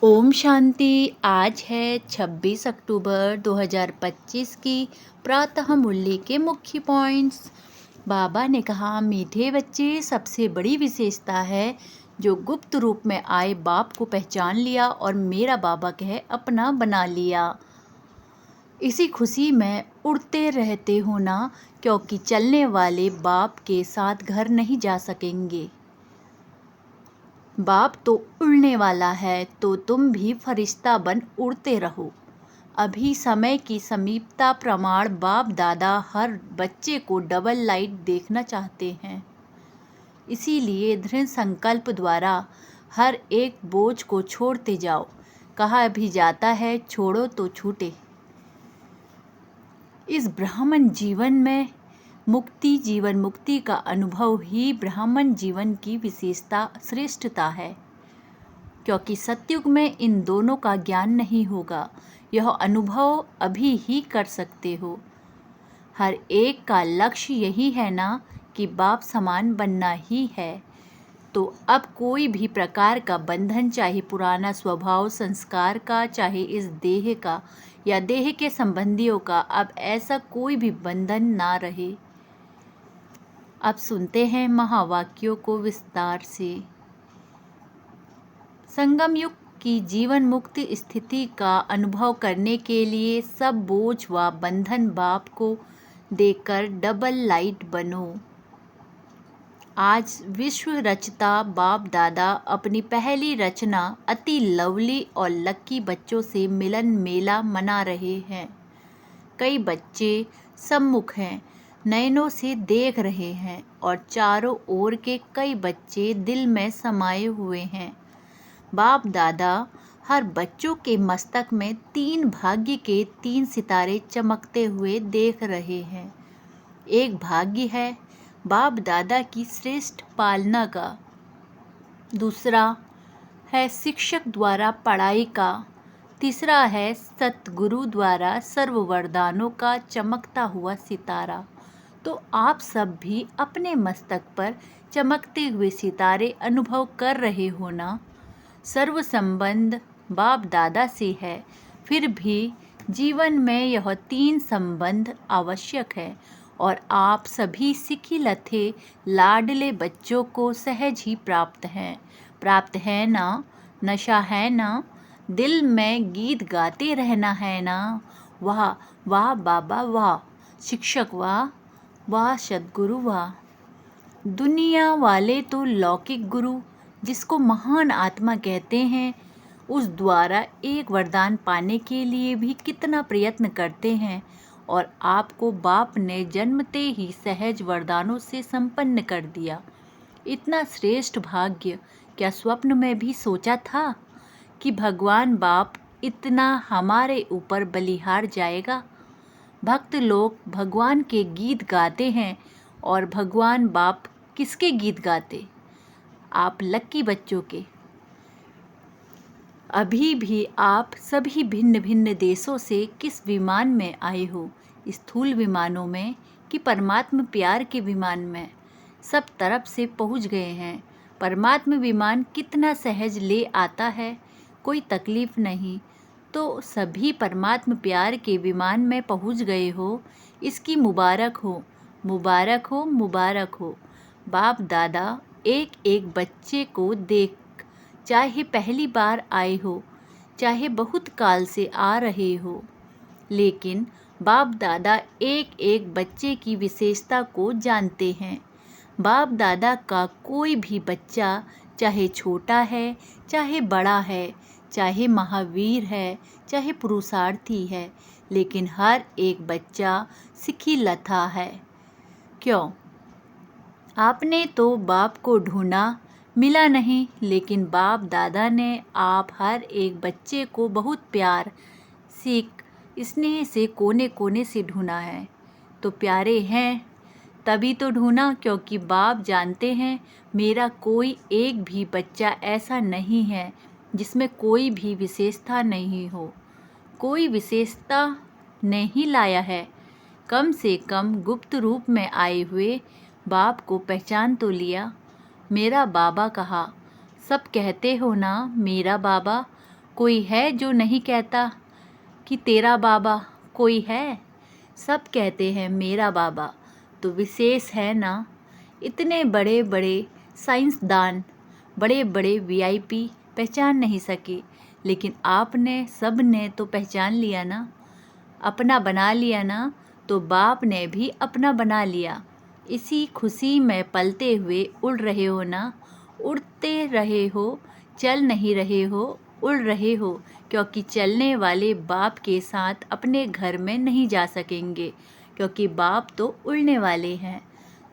ओम शांति। आज है 26 अक्टूबर 2025 की प्रातः मुरली के मुख्य पॉइंट्स। बाबा ने कहा, मीठे बच्चे, सबसे बड़ी विशेषता है जो गुप्त रूप में आए बाप को पहचान लिया और मेरा बाबा कहे अपना बना लिया। इसी खुशी में उड़ते रहते हो ना, क्योंकि चलने वाले बाप के साथ घर नहीं जा सकेंगे। बाप तो उड़ने वाला है, तो तुम भी फरिश्ता बन उड़ते रहो। अभी समय की समीपता प्रमाण बाप दादा हर बच्चे को डबल लाइट देखना चाहते हैं। इसीलिए दृढ़ संकल्प द्वारा हर एक बोझ को छोड़ते जाओ। कहा भी जाता है, छोड़ो तो छूटे। इस ब्राह्मण जीवन में मुक्ति, जीवन मुक्ति का अनुभव ही ब्राह्मण जीवन की विशेषता, श्रेष्ठता है, क्योंकि सतयुग में इन दोनों का ज्ञान नहीं होगा। यह अनुभव अभी ही कर सकते हो। हर एक का लक्ष्य यही है ना कि बाप समान बनना ही है। तो अब कोई भी प्रकार का बंधन, चाहे पुराना स्वभाव संस्कार का, चाहे इस देह का या देह के संबंधियों का, अब ऐसा कोई भी बंधन ना रहे। अब सुनते हैं महावाक्यों को विस्तार से। संगम युग की जीवन मुक्ति स्थिति का अनुभव करने के लिए सब बोझ व बंधन बाप को देकर डबल लाइट बनो। आज विश्व रचता बाप दादा अपनी पहली रचना अति लवली और लकी बच्चों से मिलन मेला मना रहे हैं। कई बच्चे सम्मुख हैं, नयनों से देख रहे हैं, और चारों ओर के कई बच्चे दिल में समाये हुए हैं। बाप दादा हर बच्चों के मस्तक में 3 भाग्य के 3 सितारे चमकते हुए देख रहे हैं। एक भाग्य है बाप दादा की श्रेष्ठ पालना का, दूसरा है शिक्षक द्वारा पढ़ाई का, तीसरा है सतगुरु द्वारा सर्व वरदानों का चमकता हुआ सितारा। तो आप सब भी अपने मस्तक पर चमकते हुए सितारे अनुभव कर रहे हो ना। सर्व संबंध बाप दादा से है, फिर भी जीवन में यह 3 संबंध आवश्यक है, और आप सभी सिखी लथे लाडले बच्चों को सहज ही प्राप्त है ना। नशा है ना, दिल में गीत गाते रहना है ना। वाह वाह बाबा वाह, शिक्षक वाह, वाह सद्गुरु वाह। दुनिया वाले तो लौकिक गुरु, जिसको महान आत्मा कहते हैं, उस द्वारा एक वरदान पाने के लिए भी कितना प्रयत्न करते हैं, और आपको बाप ने जन्मते ही सहज वरदानों से संपन्न कर दिया। इतना श्रेष्ठ भाग्य क्या स्वप्न में भी सोचा था कि भगवान बाप इतना हमारे ऊपर बलिहार जाएगा। भक्त लोग भगवान के गीत गाते हैं, और भगवान बाप किसके गीत गाते? आप लक्की बच्चों के। अभी भी आप सभी भिन्न भिन्न देशों से किस विमान में आए हो? स्थूल विमानों में कि परमात्म प्यार के विमान में? सब तरफ से पहुंच गए हैं। परमात्म विमान कितना सहज ले आता है, कोई तकलीफ नहीं। तो सभी परमात्म प्यार के विमान में पहुंच गए हो, इसकी मुबारक हो, मुबारक हो, मुबारक हो। बाप दादा एक एक बच्चे को देख, चाहे पहली बार आए हो, चाहे बहुत काल से आ रहे हो, लेकिन बाप दादा एक एक बच्चे की विशेषता को जानते हैं। बाप दादा का कोई भी बच्चा, चाहे छोटा है, चाहे बड़ा है, चाहे महावीर है, चाहे पुरुषार्थी है, लेकिन हर एक बच्चा सिखी लथा है। क्यों? आपने तो बाप को ढूंढा, मिला नहीं, लेकिन बाप दादा ने आप हर एक बच्चे को बहुत प्यार, सीख, स्नेह से कोने कोने से ढूंढा है। तो प्यारे हैं तभी तो ढूंढा, क्योंकि बाप जानते हैं मेरा कोई एक भी बच्चा ऐसा नहीं है जिसमें कोई भी विशेषता नहीं हो। कोई विशेषता नहीं लाया है, कम से कम गुप्त रूप में आए हुए बाप को पहचान तो लिया। मेरा बाबा कहा, सब कहते हो ना मेरा बाबा, कोई है जो नहीं कहता कि तेरा बाबा? कोई है? सब कहते हैं मेरा बाबा। तो विशेष है ना। इतने बड़े बड़े साइंसदान, बड़े बड़े वीआईपी पहचान नहीं सके, लेकिन आपने, सब ने तो पहचान लिया ना, अपना बना लिया ना। तो बाप ने भी अपना बना लिया। इसी खुशी में पलते हुए उड़ रहे हो ना। उड़ते रहे हो, चल नहीं रहे हो, उड़ रहे हो, क्योंकि चलने वाले बाप के साथ अपने घर में नहीं जा सकेंगे, क्योंकि बाप तो उड़ने वाले हैं।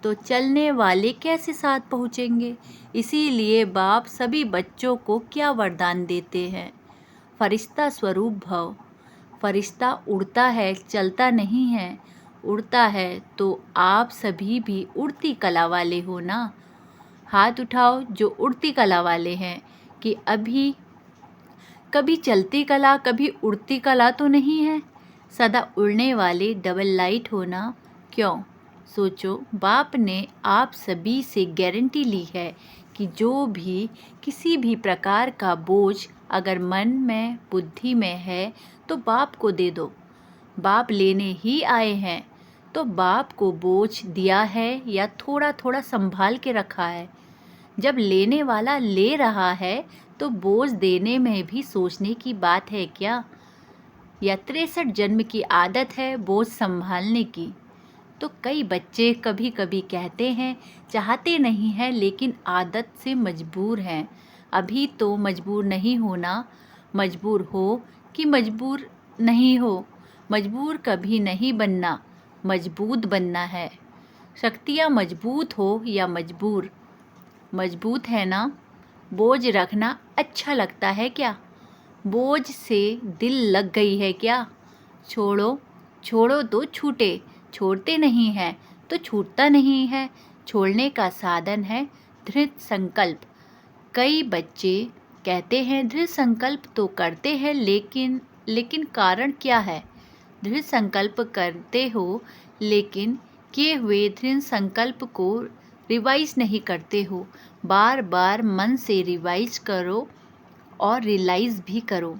तो चलने वाले कैसे साथ पहुँचेंगे? इसीलिए बाप सभी बच्चों को क्या वरदान देते हैं? फरिश्ता स्वरूप भव। फरिश्ता उड़ता है, चलता नहीं है। उड़ता है तो आप सभी भी उड़ती कला वाले हो ना। हाथ उठाओ जो उड़ती कला वाले हैं, कि अभी कभी चलती कला, कभी उड़ती कला तो नहीं है। सदा उड़ने वाले डबल लाइट हो ना। क्यों? सोचो, बाप ने आप सभी से गारंटी ली है कि जो भी किसी भी प्रकार का बोझ अगर मन में, बुद्धि में है, तो बाप को दे दो। बाप लेने ही आए हैं, तो बाप को बोझ दिया है या थोड़ा थोड़ा संभाल के रखा है? जब लेने वाला ले रहा है, तो बोझ देने में भी सोचने की बात है क्या? या 63 जन्म की आदत है बोझ संभालने की? तो कई बच्चे कभी कभी कहते हैं चाहते नहीं हैं, लेकिन आदत से मजबूर हैं। अभी तो मजबूर नहीं होना। मजबूर हो कि मजबूर नहीं हो, मजबूर कभी नहीं बनना, मजबूत बनना है। शक्तियाँ मजबूत हो या मजबूर, मजबूत है ना। बोझ रखना अच्छा लगता है क्या? बोझ से दिल लग गई है क्या? छोड़ो, छोड़ो तो छूटे। छोड़ते नहीं हैं तो छूटता नहीं है। छोड़ने का साधन है दृढ़ संकल्प। कई बच्चे कहते हैं दृढ़ संकल्प तो करते हैं, लेकिन कारण क्या है? दृढ़ संकल्प करते हो, लेकिन किए हुए दृढ़ संकल्प को रिवाइज नहीं करते हो। बार बार मन से रिवाइज करो और रियलाइज़ भी करो।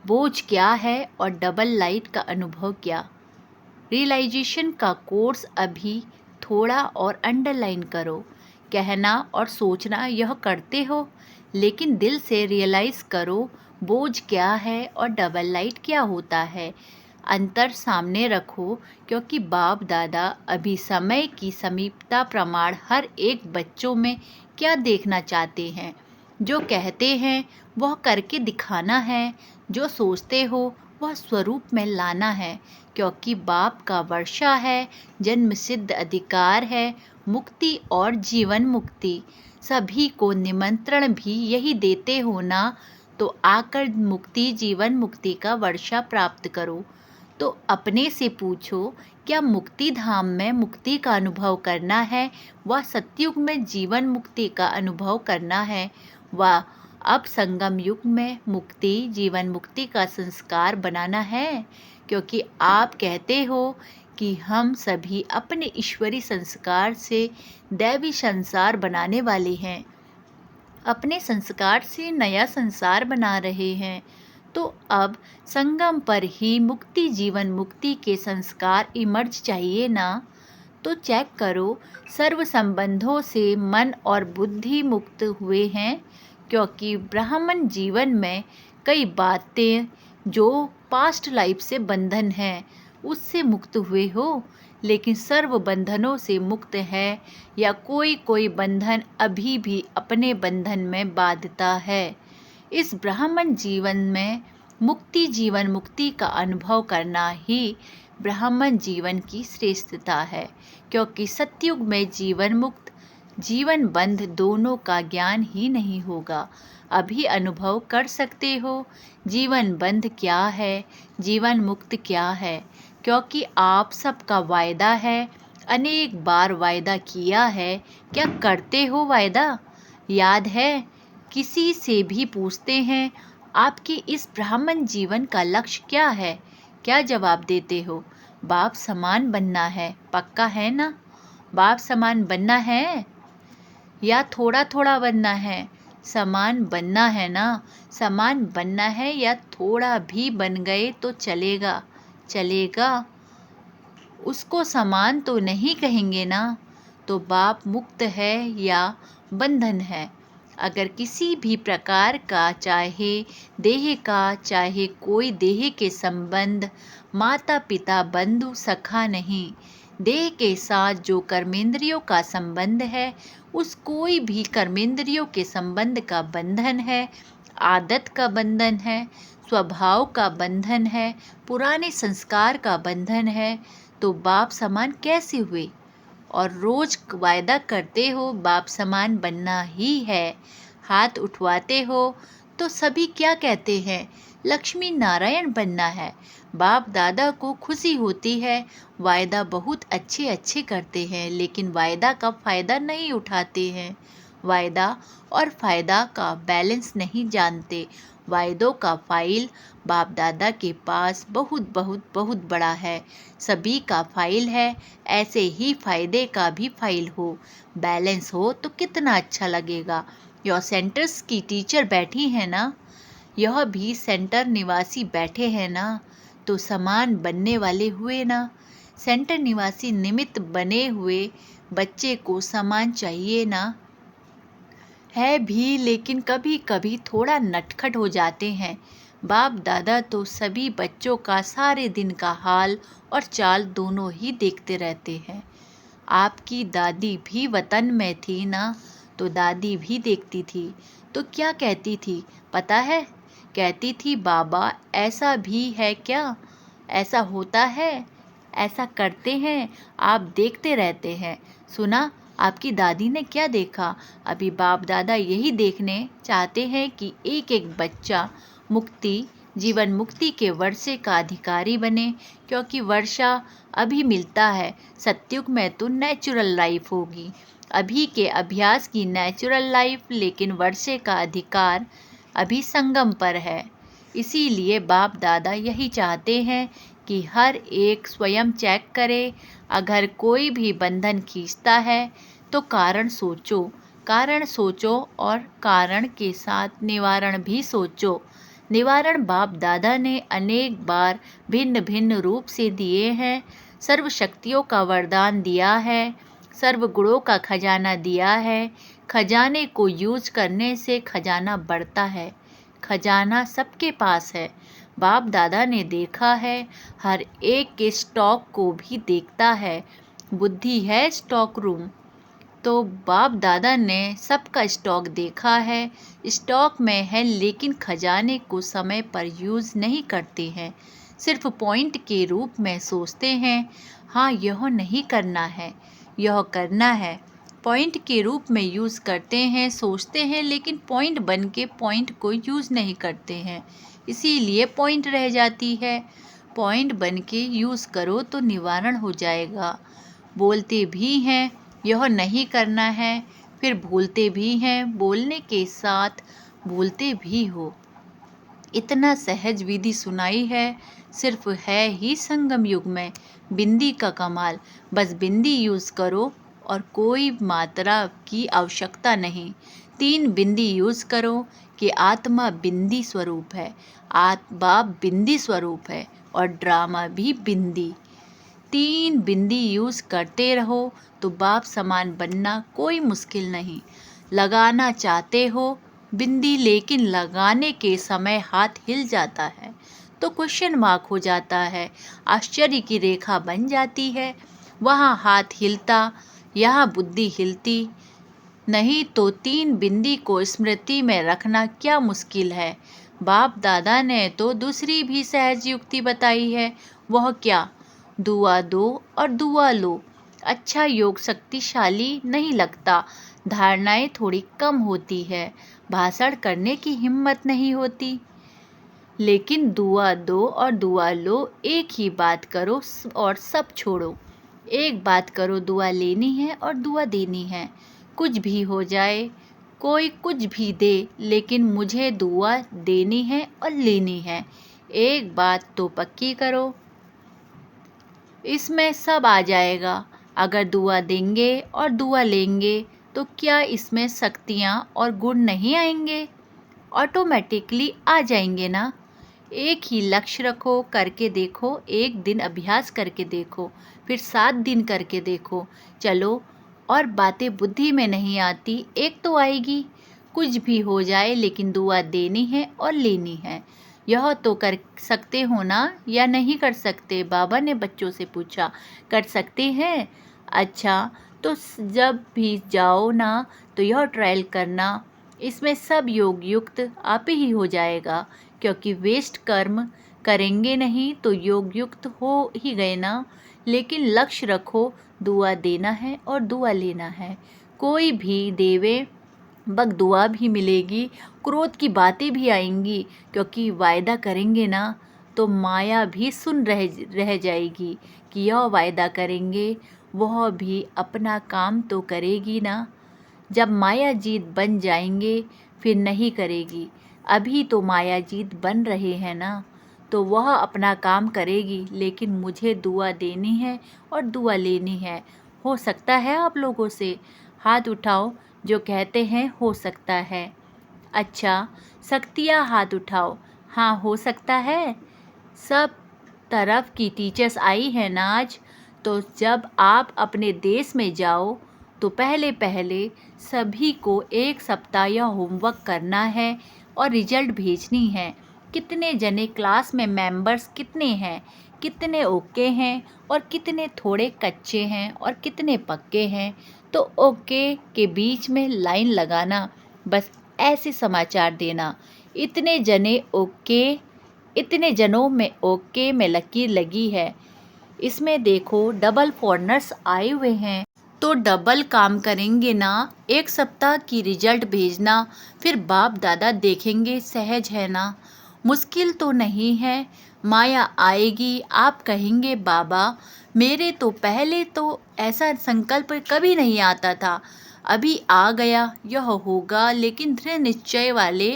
बोझ क्या है और डबल लाइट का अनुभव क्या? रियलाइजेशन का कोर्स अभी थोड़ा और अंडरलाइन करो। कहना और सोचना यह करते हो, लेकिन दिल से रियलाइज़ करो बोझ क्या है और डबल लाइट क्या होता है। अंतर सामने रखो, क्योंकि बाप दादा अभी समय की समीपता प्रमाण हर एक बच्चों में क्या देखना चाहते हैं। जो कहते हैं वह करके दिखाना है, जो सोचते हो वह स्वरूप में लाना है, क्योंकि बाप का वर्षा है, जन्म सिद्ध अधिकार है, मुक्ति और जीवन मुक्ति। सभी को निमंत्रण भी यही देते हो ना। तो आकर मुक्ति, जीवन मुक्ति का वर्षा प्राप्त करो। तो अपने से पूछो, क्या मुक्ति धाम में मुक्ति का अनुभव करना है, व सतयुग में जीवन मुक्ति का अनुभव करना है, व अब संगम युग में मुक्ति, जीवन मुक्ति का संस्कार बनाना है? क्योंकि आप कहते हो कि हम सभी अपने ईश्वरी संस्कार से दैवी संसार बनाने वाले हैं, अपने संस्कार से नया संसार बना रहे हैं। तो अब संगम पर ही मुक्ति, जीवन मुक्ति के संस्कार इमर्ज चाहिए ना। तो चेक करो, सर्व संबंधों से मन और बुद्धि मुक्त हुए हैं, क्योंकि ब्राह्मण जीवन में कई बातें जो पास्ट लाइफ से बंधन हैं उससे मुक्त हुए हो, लेकिन सर्व बंधनों से मुक्त है, या कोई कोई बंधन अभी भी अपने बंधन में बाध्यता है। इस ब्राह्मण जीवन में मुक्ति, जीवन मुक्ति का अनुभव करना ही ब्राह्मण जीवन की श्रेष्ठता है, क्योंकि सतयुग में जीवन मुक्त, जीवन बंध दोनों का ज्ञान ही नहीं होगा। अभी अनुभव कर सकते हो जीवन बंध क्या है, जीवन मुक्त क्या है, क्योंकि आप सबका वायदा है, अनेक बार वायदा किया है। क्या करते हो वायदा? याद है? किसी से भी पूछते हैं आपके इस ब्राह्मण जीवन का लक्ष्य क्या है, क्या जवाब देते हो? बाप समान बनना है। पक्का है ना? बाप समान बनना है या थोड़ा थोड़ा बनना है? समान बनना है ना, समान बनना है या थोड़ा भी बन गए तो चलेगा, चलेगा। उसको समान तो नहीं कहेंगे ना, तो बाप मुक्त है या बंधन है। अगर किसी भी प्रकार का, चाहे देह का, चाहे कोई देह के संबंध, माता पिता बंधु सखा नहीं, देह के साथ जो कर्मेंद्रियों का संबंध है, उस कोई भी कर्मेंद्रियों के संबंध का बंधन है, आदत का बंधन है, स्वभाव का बंधन है, पुराने संस्कार का बंधन है, तो बाप समान कैसे हुए? और रोज वायदा करते हो बाप समान बनना ही है, हाथ उठवाते हो तो सभी क्या कहते हैं? लक्ष्मी नारायण बनना है। बाप दादा को खुशी होती है, वायदा बहुत अच्छे अच्छे करते हैं, लेकिन वायदा का फ़ायदा नहीं उठाते हैं। वायदा और फ़ायदा का बैलेंस नहीं जानते। वायदों का फाइल बाप दादा के पास बहुत बहुत बहुत बड़ा है, सभी का फाइल है। ऐसे ही फ़ायदे का भी फाइल हो, बैलेंस हो तो कितना अच्छा लगेगा। यह सेंटर्स की टीचर बैठी है ना, यह भी सेंटर निवासी बैठे हैं ना, तो समान बनने वाले हुए ना। सेंटर निवासी निमित्त बने हुए बच्चे को समान चाहिए ना, है भी, लेकिन कभी कभी थोड़ा नटखट हो जाते हैं। बाप दादा तो सभी बच्चों का सारे दिन का हाल और चाल दोनों ही देखते रहते हैं। आपकी दादी भी वतन में थी ना, तो दादी भी देखती थी, तो क्या कहती थी पता है? कहती थी बाबा ऐसा भी है क्या, ऐसा होता है, ऐसा करते हैं, आप देखते रहते हैं। सुना आपकी दादी ने क्या देखा? अभी बाप दादा यही देखने चाहते हैं कि एक एक बच्चा मुक्ति, जीवन मुक्ति के वर्षे का अधिकारी बने, क्योंकि वर्षा अभी मिलता है। सतयुग में तो नेचुरल लाइफ होगी, अभी के अभ्यास की नेचुरल लाइफ, लेकिन वर्षे का अधिकार अभी संगम पर है। इसीलिए बाप दादा यही चाहते हैं कि हर एक स्वयं चेक करे। अगर कोई भी बंधन खींचता है तो कारण सोचो, कारण सोचो और कारण के साथ निवारण भी सोचो। निवारण बाप दादा ने अनेक बार भिन्न भिन्न रूप से दिए हैं। सर्व शक्तियों का वरदान दिया है, सर्व गुणों का खजाना दिया है। खजाने को यूज करने से खजाना बढ़ता है, खजाना सबके पास है। बाप दादा ने देखा है, हर एक के स्टॉक को भी देखता है। बुद्धि है स्टॉक रूम, तो बाप दादा ने सबका स्टॉक देखा है, स्टॉक में है, लेकिन खजाने को समय पर यूज़ नहीं करते हैं, सिर्फ पॉइंट के रूप में सोचते हैं। हाँ, यह नहीं करना है, यह करना है, पॉइंट के रूप में यूज़ करते हैं, सोचते हैं, लेकिन पॉइंट बन के पॉइंट को यूज़ नहीं करते हैं, इसीलिए पॉइंट रह जाती है। पॉइंट बन के यूज़ करो तो निवारण हो जाएगा। बोलते भी हैं यह नहीं करना है, फिर भूलते भी हैं, बोलने के साथ भूलते भी हो। इतना सहज विधि सुनाई है, सिर्फ है ही संगम युग में बिंदी का कमाल। बस बिंदी यूज़ करो और कोई मात्रा की आवश्यकता नहीं। 3 बिंदी यूज़ करो कि आत्मा बिंदी स्वरूप है, बाप बिंदी स्वरूप है और ड्रामा भी बिंदी। 3 बिंदी यूज़ करते रहो तो बाप समान बनना कोई मुश्किल नहीं। लगाना चाहते हो बिंदी, लेकिन लगाने के समय हाथ हिल जाता है तो क्वेश्चन मार्क हो जाता है, आश्चर्य की रेखा बन जाती है। वहाँ हाथ हिलता, यहाँ बुद्धि हिलती नहीं, तो 3 बिंदी को स्मृति में रखना क्या मुश्किल है। बाप दादा ने तो दूसरी भी सहज युक्ति बताई है, वह क्या? दुआ दो और दुआ लो। अच्छा योग शक्तिशाली नहीं लगता, धारणाएं थोड़ी कम होती है, भाषण करने की हिम्मत नहीं होती, लेकिन दुआ दो और दुआ लो, एक ही बात करो और सब छोड़ो। एक बात करो, दुआ लेनी है और दुआ देनी है, कुछ भी हो जाए, कोई कुछ भी दे, लेकिन मुझे दुआ देनी है और लेनी है। एक बात तो पक्की करो, इसमें सब आ जाएगा। अगर दुआ देंगे और दुआ लेंगे तो क्या इसमें शक्तियाँ और गुण नहीं आएंगे? ऑटोमेटिकली आ जाएंगे ना। एक ही लक्ष्य रखो, करके देखो, एक दिन अभ्यास करके देखो, फिर 7 दिन करके देखो। चलो, और बातें बुद्धि में नहीं आती, एक तो आएगी। कुछ भी हो जाए लेकिन दुआ देनी है और लेनी है। यह तो कर सकते हो ना या नहीं कर सकते? बाबा ने बच्चों से पूछा। कर सकते हैं? अच्छा, तो जब भी जाओ ना तो यह ट्रायल करना। इसमें सब योग युक्त आप ही हो जाएगा, क्योंकि वेस्ट कर्म करेंगे नहीं तो योग युक्त हो ही गए ना। लेकिन लक्ष्य रखो, दुआ देना है और दुआ लेना है। कोई भी देवे बग दुआ भी मिलेगी, क्रोध की बातें भी आएंगी, क्योंकि वायदा करेंगे ना तो माया भी सुन रह जाएगी कि यह वायदा करेंगे, वह भी अपना काम तो करेगी ना। जब माया जीत बन जाएंगे फिर नहीं करेगी। अभी तो माया जीत बन रहे हैं ना, तो वह अपना काम करेगी, लेकिन मुझे दुआ देनी है और दुआ लेनी है। हो सकता है आप लोगों से? हाथ उठाओ जो कहते हैं हो सकता है। अच्छा, शक्तियाँ हाथ उठाओ। हाँ, हो सकता है। सब तरफ की टीचर्स आई हैं ना आज। तो जब आप अपने देश में जाओ तो पहले पहले सभी को 1 सप्ताह यह होमवर्क करना है और रिजल्ट भेजनी है। कितने जने क्लास में मेंबर्स कितने हैं, कितने ओके हैं और कितने थोड़े कच्चे हैं और कितने पक्के हैं। तो ओके के बीच में लाइन लगाना, बस ऐसे समाचार देना। इतने जने ओके, इतने जनों में ओके में लकीर लगी है। इसमें देखो डबल फॉरनर्स आए हुए हैं, तो डबल काम करेंगे ना। 1 सप्ताह की रिजल्ट भेजना, फिर बाप दादा देखेंगे, सहज है ना। मुश्किल तो नहीं है। माया आएगी, आप कहेंगे बाबा मेरे तो पहले तो ऐसा संकल्प कभी नहीं आता था, अभी आ गया, यह होगा। लेकिन दृढ़ निश्चय वाले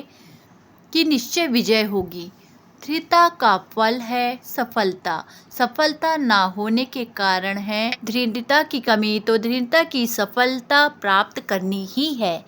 की निश्चय विजय होगी। दृढ़ता का फल है सफलता। सफलता ना होने के कारण है दृढ़ता की कमी, तो दृढ़ता की सफलता प्राप्त करनी ही है।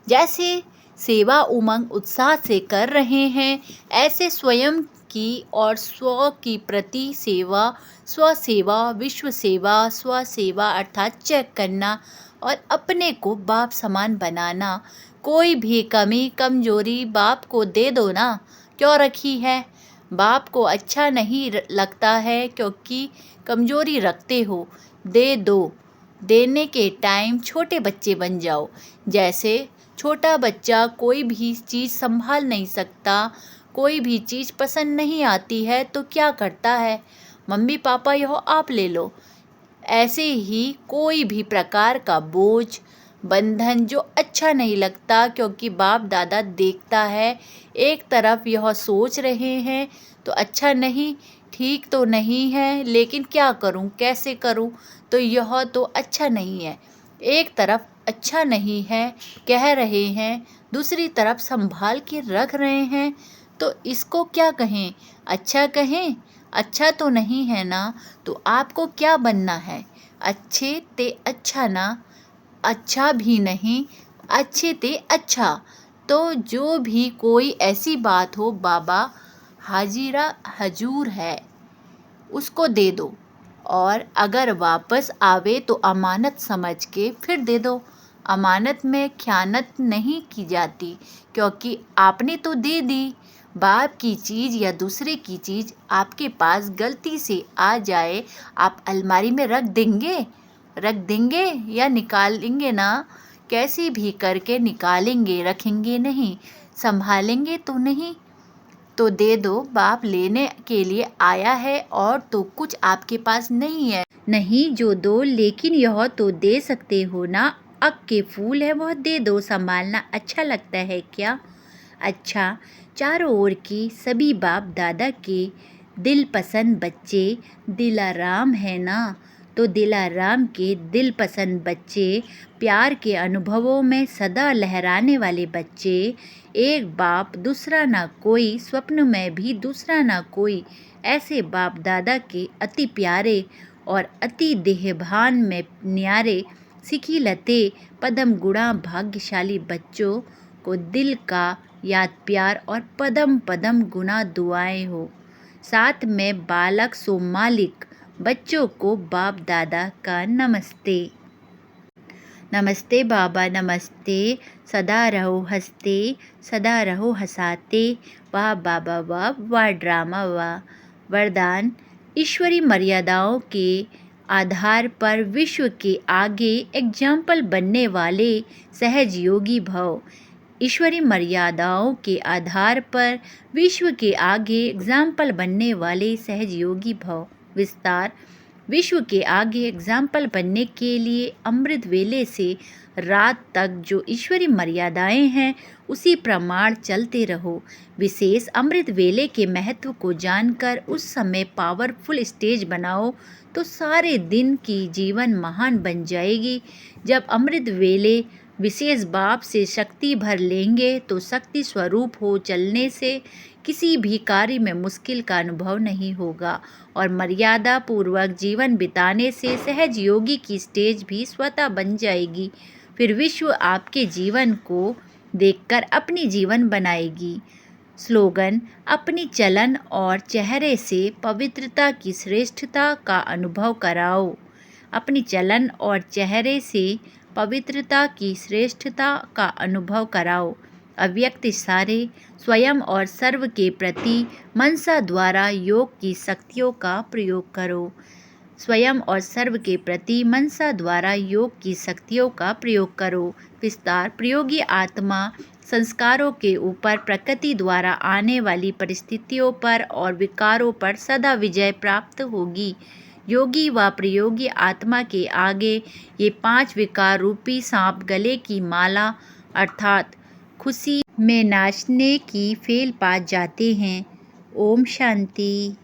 जैसे सेवा उमंग उत्साह से कर रहे हैं, ऐसे स्वयं की और स्व की प्रति सेवा, स्व सेवा, विश्व सेवा, स्व सेवा अर्थात चेक करना और अपने को बाप समान बनाना। कोई भी कमी कमजोरी बाप को दे दो ना, क्यों रखी है? बाप को अच्छा नहीं लगता है क्योंकि कमजोरी रखते हो, दे दो। देने के टाइम छोटे बच्चे बन जाओ। जैसे छोटा बच्चा कोई भी चीज़ संभाल नहीं सकता, कोई भी चीज़ पसंद नहीं आती है तो क्या करता है? मम्मी पापा यह आप ले लो। ऐसे ही कोई भी प्रकार का बोझ बंधन जो अच्छा नहीं लगता, क्योंकि बाप दादा देखता है, एक तरफ यह सोच रहे हैं तो अच्छा नहीं, ठीक तो नहीं है, लेकिन क्या करूं, कैसे करूं, तो यह तो अच्छा नहीं है। एक तरफ अच्छा नहीं है कह रहे हैं, दूसरी तरफ संभाल के रख रहे हैं, तो इसको क्या कहें? अच्छा कहें? अच्छा तो नहीं है ना। तो आपको क्या बनना है? अच्छे ते अच्छा ना, अच्छा भी नहीं, अच्छे ते अच्छा। तो जो भी कोई ऐसी बात हो, बाबा हाजिरा हजूर है, उसको दे दो। और अगर वापस आवे तो अमानत समझ के फिर दे दो। अमानत में ख़यानत नहीं की जाती, क्योंकि आपने तो दे दी। बाप की चीज़ या दूसरे की चीज़ आपके पास गलती से आ जाए, आप अलमारी में रख देंगे या निकालेंगे ना? कैसे भी करके निकालेंगे, रखेंगे नहीं, संभालेंगे तो नहीं। तो दे दो, बाप लेने के लिए आया है और तो कुछ आपके पास नहीं है। नहीं जो दो, लेकिन यह तो दे सकते हो ना। अक के फूल है वह दे दो, संभालना अच्छा लगता है क्या? अच्छा, चारों ओर की सभी बाप दादा के दिल पसंद बच्चे दिलाराम है ना। तो दिलाराम के दिल पसंद बच्चे, प्यार के अनुभवों में सदा लहराने वाले बच्चे, एक बाप दूसरा ना कोई, स्वप्न में भी दूसरा ना कोई, ऐसे बाप दादा के अति प्यारे और अति देहभान में न्यारे सीखी लते पदम गुणा भाग्यशाली बच्चों को दिल का याद प्यार और पदम पदम गुना दुआएं हो। साथ में बालक सो मालिक बच्चों को बाप दादा का नमस्ते। नमस्ते बाबा नमस्ते, सदा रहो हंसते, सदा रहो हंसाते, वाह बाबा वाह, वाह ड्रामा वाह। वरदान, ईश्वरी मर्यादाओं के आधार पर विश्व के आगे एग्जाम्पल बनने वाले सहज योगी भव। ईश्वरी मर्यादाओं के आधार पर विश्व के आगे एग्जाम्पल बनने वाले सहज योगी भव। विस्तार, विश्व के आगे एग्जाम्पल बनने के लिए अमृत वेले से रात तक जो ईश्वरी मर्यादाएं हैं उसी प्रमाण चलते रहो। विशेष अमृत वेले के महत्व को जानकर उस समय पावरफुल स्टेज बनाओ तो सारे दिन की जीवन महान बन जाएगी। जब अमृत वेले विशेष बाप से शक्ति भर लेंगे तो शक्ति स्वरूप हो चलने से किसी भी कार्य में मुश्किल का अनुभव नहीं होगा और मर्यादा पूर्वक जीवन बिताने से सहज योगी की स्टेज भी स्वतः बन जाएगी। फिर विश्व आपके जीवन को देखकर अपनी जीवन बनाएगी। स्लोगन, अपनी चलन और चेहरे से पवित्रता की श्रेष्ठता का अनुभव कराओ। अपनी चलन और चेहरे से पवित्रता की श्रेष्ठता का अनुभव कराओ। अव्यक्त इशारे, स्वयं और सर्व के प्रति मनसा द्वारा योग की शक्तियों का प्रयोग करो। स्वयं और सर्व के प्रति मनसा द्वारा योग की शक्तियों का प्रयोग करो। विस्तार, प्रयोगी आत्मा संस्कारों के ऊपर प्रकृति द्वारा आने वाली परिस्थितियों पर और विकारों पर सदा विजय प्राप्त होगी। योगी व प्रयोगी आत्मा के आगे ये 5 विकार रूपी सांप गले की माला अर्थात खुशी में नाचने की फेल पा जाते हैं। ओम शांति।